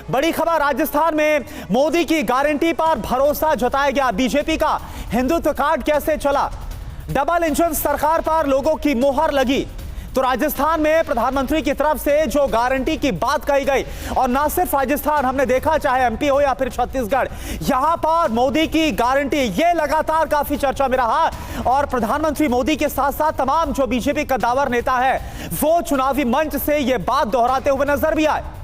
बड़ी खबर राजस्थान में मोदी की गारंटी पर भरोसा जताया गया। बीजेपी का हिंदुत्व कार्ड कैसे चला? डबल इंजन सरकार पर लोगों की मोहर लगी। तो राजस्थान में प्रधानमंत्री की तरफ से जो गारंटी की बात कही गई, और ना सिर्फ राजस्थान, हमने देखा चाहे एमपी हो या फिर छत्तीसगढ़, यहां पर मोदी की गारंटी ये लगातार काफी चर्चा में रहा। और प्रधानमंत्री मोदी के साथ साथ तमाम जो बीजेपी कद्दावर नेता है वो चुनावी मंच से ये बात दोहराते हुए नजर भी आए।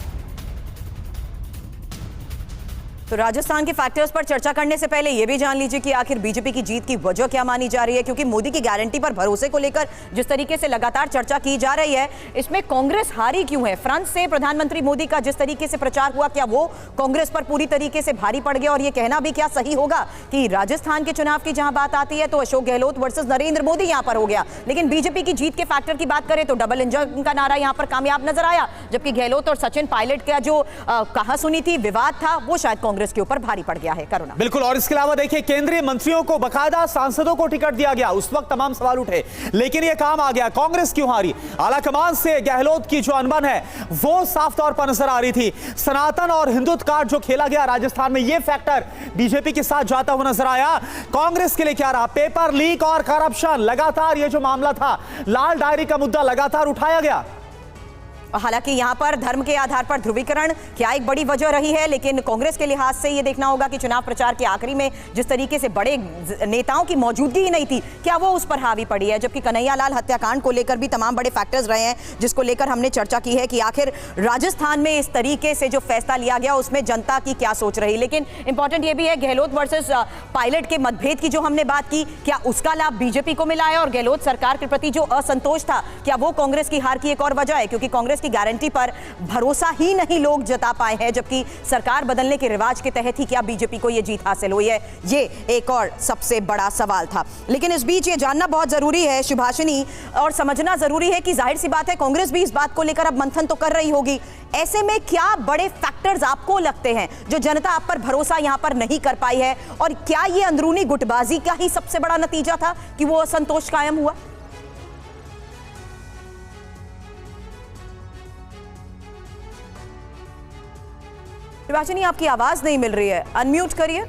तो राजस्थान के फैक्टर्स पर चर्चा करने से पहले यह भी जान लीजिए कि आखिर बीजेपी की जीत की वजह क्या मानी जा रही है, क्योंकि मोदी की गारंटी पर भरोसे को लेकर जिस तरीके से लगातार चर्चा की जा रही है, इसमें कांग्रेस हारी क्यों है? फ्रंट से प्रधानमंत्री मोदी का जिस तरीके से प्रचार हुआ, क्या वो कांग्रेस पर पूरी तरीके से भारी पड़ गया? और यह कहना भी क्या सही होगा कि राजस्थान के चुनाव की जहां बात आती है तो अशोक गहलोत वर्सेस नरेंद्र मोदी यहां पर हो गया, लेकिन बीजेपी की जीत के फैक्टर की बात करें तो डबल इंजन का नारा यहां पर कामयाब नजर आया, जबकि गहलोत और सचिन पायलट का जो कहा सुनी थी विवाद था वो शायद कांग्रेस के ऊपर भारी पड़ गया है। करुणा बिल्कुल। और इसके अलावा देखिए, केंद्रीय मंत्रियों को बकायदा सांसदों को टिकट दिया गया। उस वक्त तमाम सवाल उठे, लेकिन यह काम आ गया। कांग्रेस क्यों हारी? आलाकमान से गहलोत की जो अनबन है वो साफ तौर पर नजर आ रही थी। सनातन और हिंदुत्व कार्ड जो खेला गया राजस्थान में, यह फैक्टर बीजेपी के साथ जाता हुआ नजर आया। कांग्रेस के लिए क्या रहा? पेपर लीक और करप्शन, लगातार यह जो मामला था, लाल डायरी का मुद्दा लगातार उठाया गया। हालांकि यहां पर धर्म के आधार पर ध्रुवीकरण क्या एक बड़ी वजह रही है, लेकिन कांग्रेस के लिहाज से यह देखना होगा कि चुनाव प्रचार के आखिरी में जिस तरीके से बड़े नेताओं की मौजूदगी ही नहीं थी, क्या वो उस पर हावी पड़ी है? जबकि कन्हैयालाल हत्याकांड को लेकर भी तमाम बड़े फैक्टर्स रहे हैं जिसको लेकर हमने चर्चा की है कि आखिर राजस्थान में इस तरीके से जो फैसला लिया गया उसमें जनता की क्या सोच रही। लेकिन इंपॉर्टेंट यह भी है, गहलोत वर्सेस पायलट के मतभेद की जो हमने बात की, क्या उसका लाभ बीजेपी को मिला है? और गहलोत सरकार के प्रति जो असंतोष था, क्या वो कांग्रेस की हार की एक और वजह है? क्योंकि कांग्रेस की गारंटी पर भरोसा ही नहीं लोग जता पाए हैं, जबकि सरकार बदलने के रिवाज के तहत ही क्या बीजेपी को यह जीत हासिल हुई है? ये एक और सबसे बड़ा सवाल था। लेकिन इस बीच ये जानना बहुत जरूरी है सुभाषिनी, और समझना जरूरी है कि जाहिर सी बात है कांग्रेस भी इस बात को लेकर अब मंथन तो कर रही होगी। ऐसे में क्या बड़े फैक्टर्स आपको लगते हैं जो जनता आप पर भरोसा यहां पर नहीं कर पाई है? और क्या यह अंदरूनी गुटबाजी का ही सबसे बड़ा नतीजा था कि वो असंतोष कायम हुआ? शिवाशिनी, आपकी आवाज नहीं मिल रही है, अनम्यूट करिए।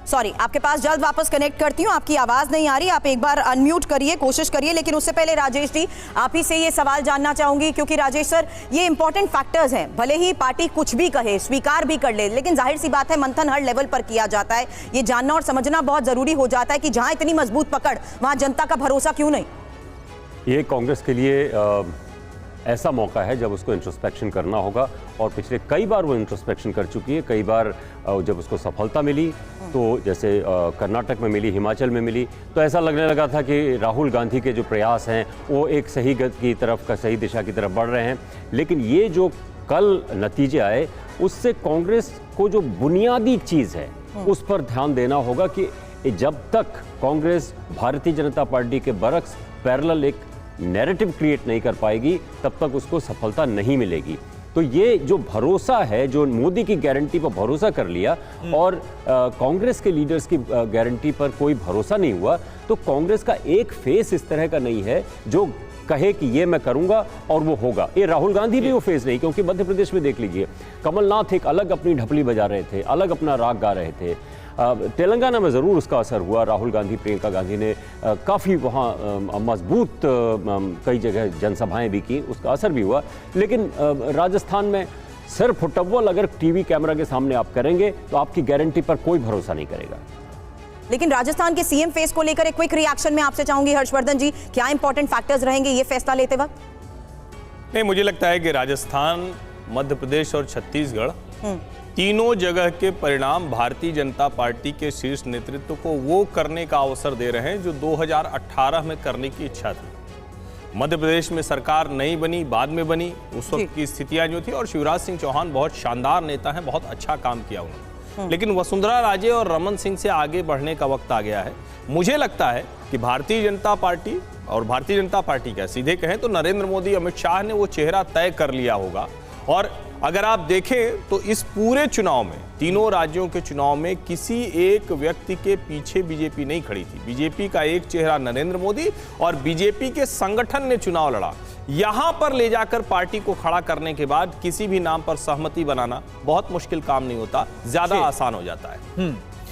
सॉरी, आपके पास जल्द वापस कनेक्ट करती हूँ। आपकी आवाज नहीं आ रही, आप एक बार अनम्यूट करिए, कोशिश करिए। लेकिन उससे पहले राजेश जी, आप ही से ये सवाल जानना चाहूंगी, क्योंकि राजेश सर, ये इंपॉर्टेंट फैक्टर्स हैं। भले ही पार्टी कुछ भी कहे, स्वीकार भी कर ले, लेकिन जाहिर सी बात है मंथन हर लेवल पर किया जाता है। ये जानना और समझना बहुत जरूरी हो जाता है कि जहां इतनी मजबूत पकड़, वहां जनता का भरोसा क्यों नहीं? ये कांग्रेस के लिए ऐसा मौका है जब उसको इंट्रोस्पेक्शन करना होगा, और पिछले कई बार वो इंट्रोस्पेक्शन कर चुकी है। कई बार जब उसको सफलता मिली, तो जैसे कर्नाटक में मिली, हिमाचल में मिली, तो ऐसा लगने लगा था कि राहुल गांधी के जो प्रयास हैं वो एक सही की तरफ, सही दिशा की तरफ बढ़ रहे हैं। लेकिन ये जो कल नतीजे आए, उससे कांग्रेस को जो बुनियादी चीज़ है उस पर ध्यान देना होगा कि जब तक कांग्रेस भारतीय जनता पार्टी के बरक्स पैरेलल एक नैरेटिव क्रिएट नहीं कर पाएगी, तब तक उसको सफलता नहीं मिलेगी। तो ये जो भरोसा है, जो मोदी की गारंटी पर भरोसा कर लिया और कांग्रेस के लीडर्स की गारंटी पर कोई भरोसा नहीं हुआ, तो कांग्रेस का एक फेस इस तरह का नहीं है जो कहे कि ये मैं करूंगा और वो होगा। ये राहुल गांधी भी वो फेस नहीं, क्योंकि मध्य प्रदेश में देख लीजिए, कमलनाथ एक अलग अपनी ढपली बजा रहे थे, अलग अपना राग गा रहे थे। तेलंगाना में ज़रूर उसका असर हुआ। राहुल गांधी, प्रियंका गांधी ने काफ़ी वहाँ मजबूत कई जगह जनसभाएं भी की, उसका असर भी हुआ। लेकिन राजस्थान में सिर फुटबॉल अगर टीवी कैमरा के सामने आप करेंगे तो आपकी गारंटी पर कोई भरोसा नहीं करेगा। लेकिन राजस्थान के सीएम फेस को लेकर एक क्विक रिएक्शन में आपसे चाहूंगी हर्षवर्धन जी, क्या इंपॉर्टेंट फैक्टर्स रहेंगे ये फैसला लेते वक्त? नहीं, मुझे लगता है कि राजस्थान, मध्य प्रदेश और छत्तीसगढ़, तीनों जगह के परिणाम भारतीय जनता पार्टी के शीर्ष नेतृत्व को वो करने का अवसर दे रहे हैं जो 2018 में करने की इच्छा थी। मध्य प्रदेश में सरकार नहीं बनी, बाद में बनी, उस वक्त की स्थितियां जो थी, और शिवराज सिंह चौहान बहुत शानदार नेता हैं, बहुत अच्छा काम किया उन्होंने। लेकिन वसुंधरा राजे और रमन सिंह से आगे बढ़ने का वक्त आ गया है। मुझे लगता है कि भारतीय जनता पार्टी, और भारतीय जनता पार्टी क्या सीधे कहें तो नरेंद्र मोदी, अमित शाह ने वो चेहरा तय कर लिया होगा। और अगर आप देखें तो इस पूरे चुनाव में, तीनों राज्यों के चुनाव में किसी एक व्यक्ति के पीछे बीजेपी नहीं खड़ी थी। बीजेपी का एक चेहरा नरेंद्र मोदी और बीजेपी के संगठन ने चुनाव लड़ा। यहां पर ले जाकर पार्टी को खड़ा करने के बाद किसी भी नाम पर सहमति बनाना बहुत मुश्किल काम नहीं होता, ज्यादा आसान हो जाता है।